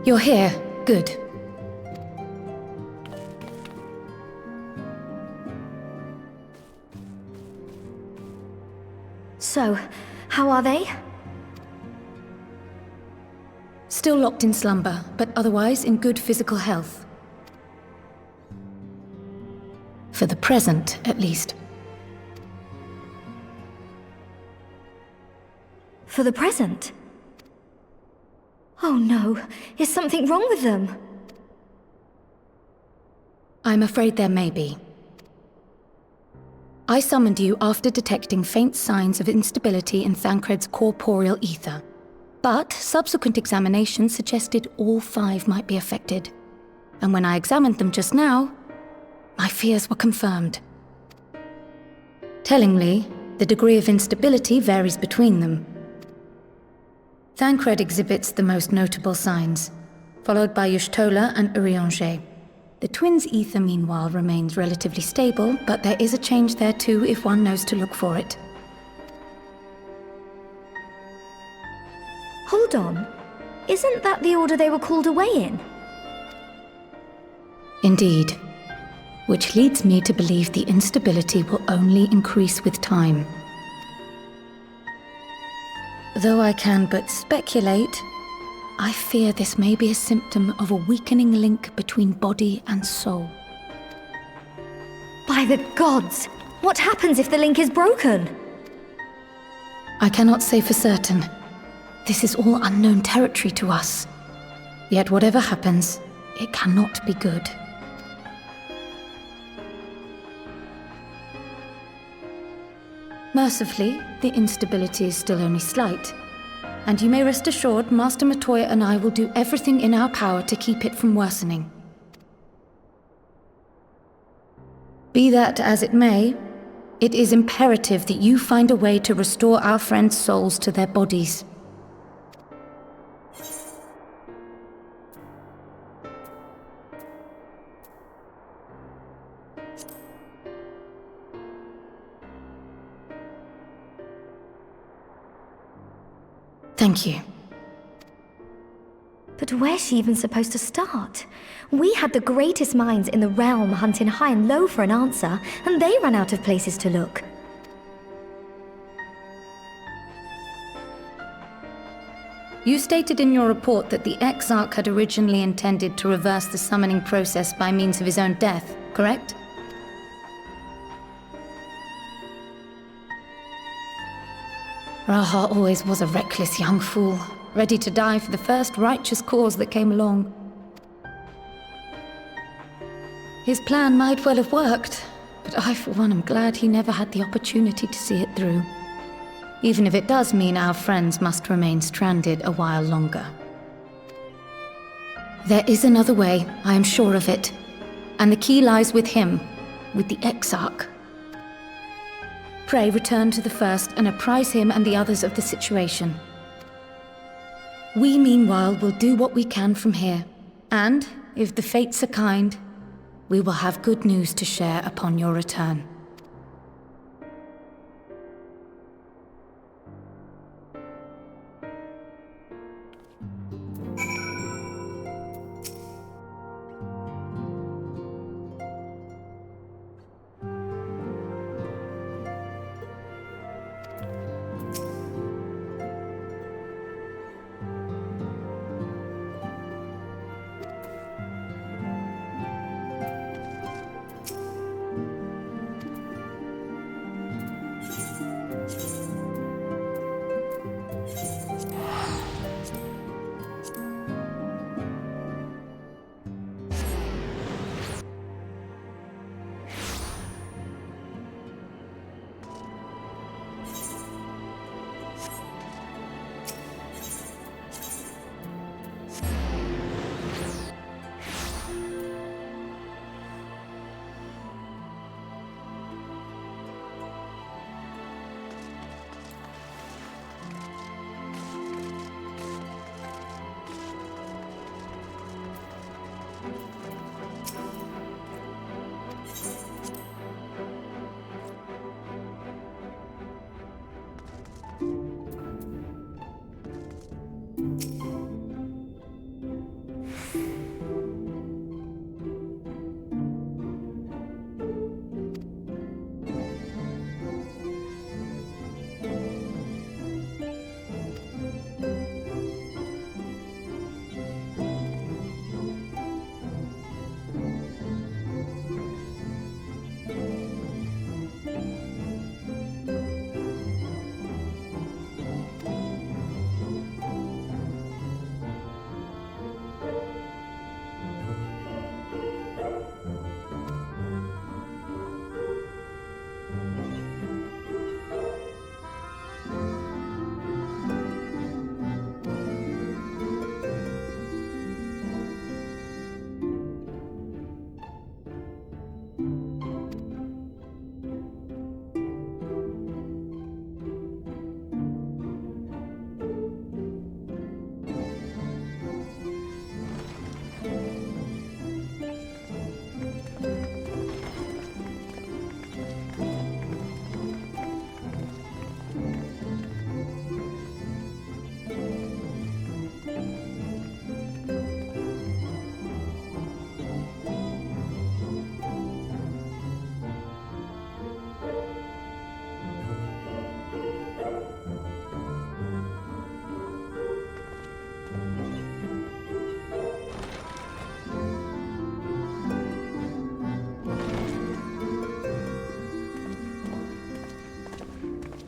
You're here. Good. So, how are they? Still locked in slumber, but otherwise in good physical health. For the present, at least. For the present? Oh no, is something wrong with them? I'm afraid there may be. I summoned you after detecting faint signs of instability in Thancred's corporeal ether. But subsequent examination suggested all 5 might be affected. And when I examined them just now, my fears were confirmed. Tellingly, the degree of instability varies between them. Thancred exhibits the most notable signs, followed by Y'shtola and Urianger. The twins' ether, meanwhile, remains relatively stable, but there is a change there too if one knows to look for it. Hold on. Isn't that the order they were called away in? Indeed. Which leads me to believe the instability will only increase with time. Though I can but speculate, I fear this may be a symptom of a weakening link between body and soul. By the gods! What happens if the link is broken? I cannot say for certain. This is all unknown territory to us. Yet whatever happens, it cannot be good. Mercifully, the instability is still only slight. And you may rest assured Master Matoya and I will do everything in our power to keep it from worsening. Be that as it may, it is imperative that you find a way to restore our friends' souls to their bodies. Thank you. But where's she even supposed to start? We had the greatest minds in the realm hunting high and low for an answer, and they ran out of places to look. You stated in your report that the Exarch had originally intended to reverse the summoning process by means of his own death, correct? Raha always was a reckless young fool, ready to die for the first righteous cause that came along. His plan might well have worked, but I for one am glad he never had the opportunity to see it through. Even if it does mean our friends must remain stranded a while longer. There is another way, I am sure of it. And the key lies with him, with the Exarch. Pray return to the first and apprise him and the others of the situation. We, meanwhile, will do what we can from here. And, if the fates are kind, we will have good news to share upon your return.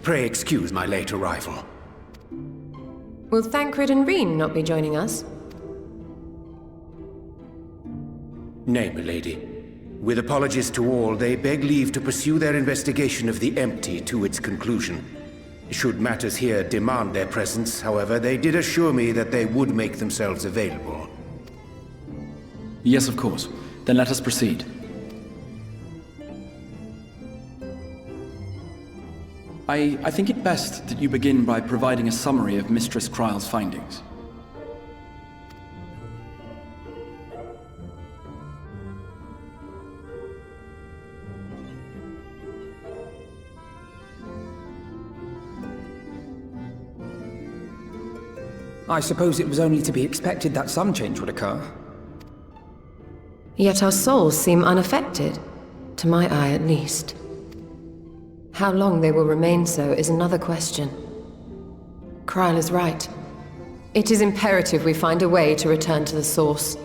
Pray excuse my late arrival. Will Thancred and Reen not be joining us? Nay, milady. With apologies to all, they beg leave to pursue their investigation of the empty to its conclusion. Should matters here demand their presence, however, they did assure me that they would make themselves available. Yes, of course. Then let us proceed. I think it best that you begin by providing a summary of Mistress Kryle's findings. I suppose it was only to be expected that some change would occur. Yet our souls seem unaffected, to my eye at least. How long they will remain so is another question. Kryle is right. It is imperative we find a way to return to the source.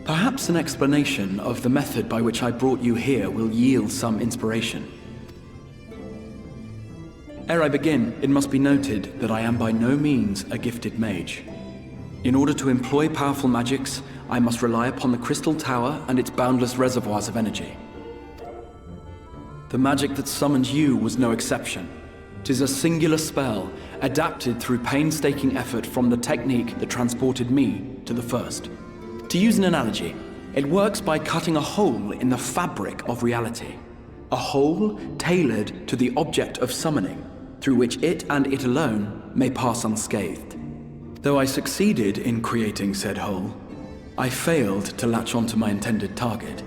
Perhaps an explanation of the method by which I brought you here will yield some inspiration. Ere I begin, it must be noted that I am by no means a gifted mage. In order to employ powerful magics, I must rely upon the Crystal Tower and its boundless reservoirs of energy. The magic that summoned you was no exception. 'Tis a singular spell, adapted through painstaking effort from the technique that transported me to the first. To use an analogy, it works by cutting a hole in the fabric of reality. A hole tailored to the object of summoning, through which it and it alone may pass unscathed. Though I succeeded in creating said hole, I failed to latch onto my intended target.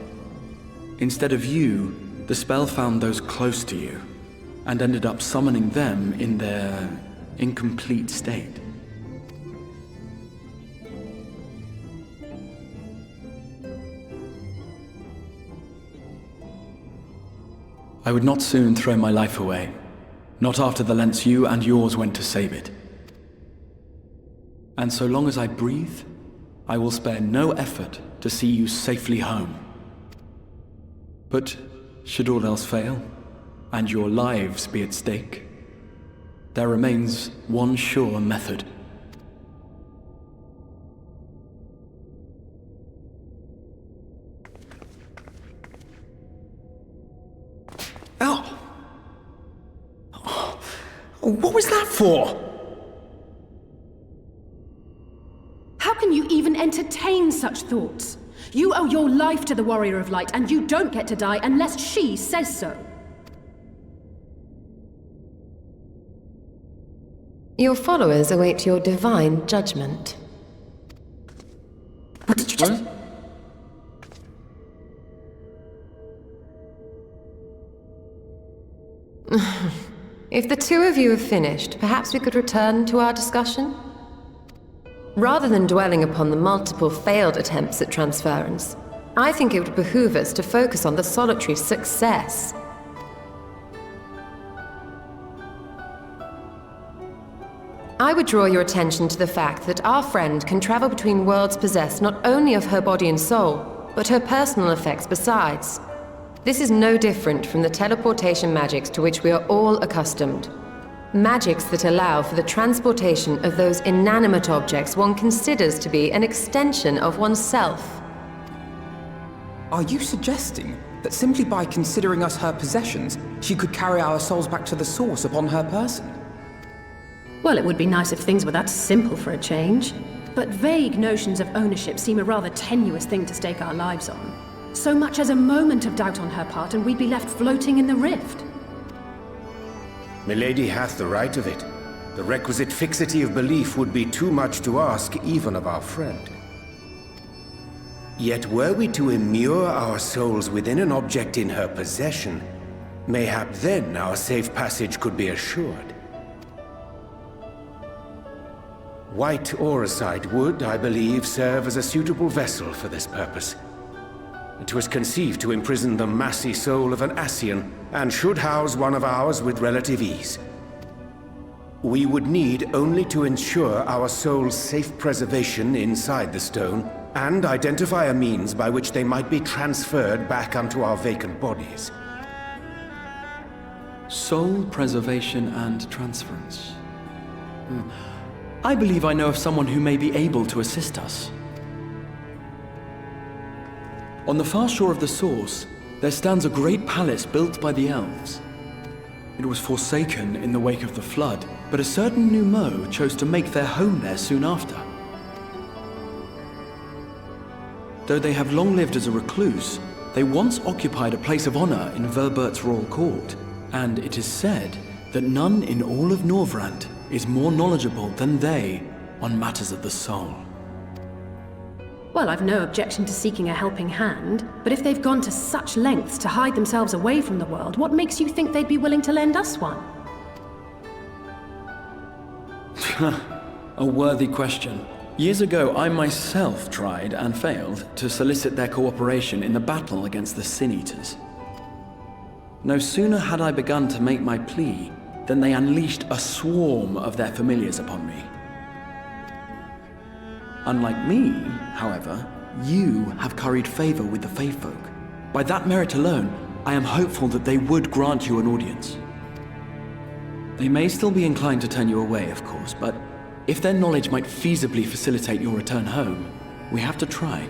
Instead of you, the spell found those close to you, and ended up summoning them in their incomplete state. I would not soon throw my life away, not after the lengths you and yours went to save it. And so long as I breathe, I will spare no effort to see you safely home. But should all else fail, and your lives be at stake, there remains one sure method. Oh! What was that for? How can you even entertain such thoughts? You owe your life to the Warrior of Light, and you don't get to die unless she says so. Your followers await your divine judgment. What did you just... If the two of you have finished, perhaps we could return to our discussion? Rather than dwelling upon the multiple failed attempts at transference, I think it would behoove us to focus on the solitary's success. I would draw your attention to the fact that our friend can travel between worlds possessed not only of her body and soul, but her personal effects besides. This is no different from the teleportation magics to which we are all accustomed. Magics that allow for the transportation of those inanimate objects one considers to be an extension of oneself. Are you suggesting that simply by considering us her possessions, she could carry our souls back to the source upon her person? Well, it would be nice if things were that simple for a change. But vague notions of ownership seem a rather tenuous thing to stake our lives on. So much as a moment of doubt on her part and we'd be left floating in the rift. Milady hath the right of it. The requisite fixity of belief would be too much to ask even of our friend. Yet were we to immure our souls within an object in her possession, mayhap then our safe passage could be assured. White Auracite would, I believe, serve as a suitable vessel for this purpose. It was conceived to imprison the massy soul of an Ascian, and should house one of ours with relative ease. We would need only to ensure our souls' safe preservation inside the stone, and identify a means by which they might be transferred back unto our vacant bodies. Soul preservation and transference. I believe I know of someone who may be able to assist us. On the far shore of the source, there stands a great palace built by the elves. It was forsaken in the wake of the flood, but a certain Numo chose to make their home there soon after. Though they have long lived as a recluse, they once occupied a place of honor in Verbert's royal court, and it is said that none in all of Norvrand is more knowledgeable than they on matters of the soul. Well, I've no objection to seeking a helping hand, but if they've gone to such lengths to hide themselves away from the world, what makes you think they'd be willing to lend us one? A worthy question. Years ago, I myself tried and failed to solicit their cooperation in the battle against the Sin Eaters. No sooner had I begun to make my plea than they unleashed a swarm of their familiars upon me. Unlike me, however, you have curried favor with the Fae folk. By that merit alone, I am hopeful that they would grant you an audience. They may still be inclined to turn you away, of course, but if their knowledge might feasibly facilitate your return home, we have to try.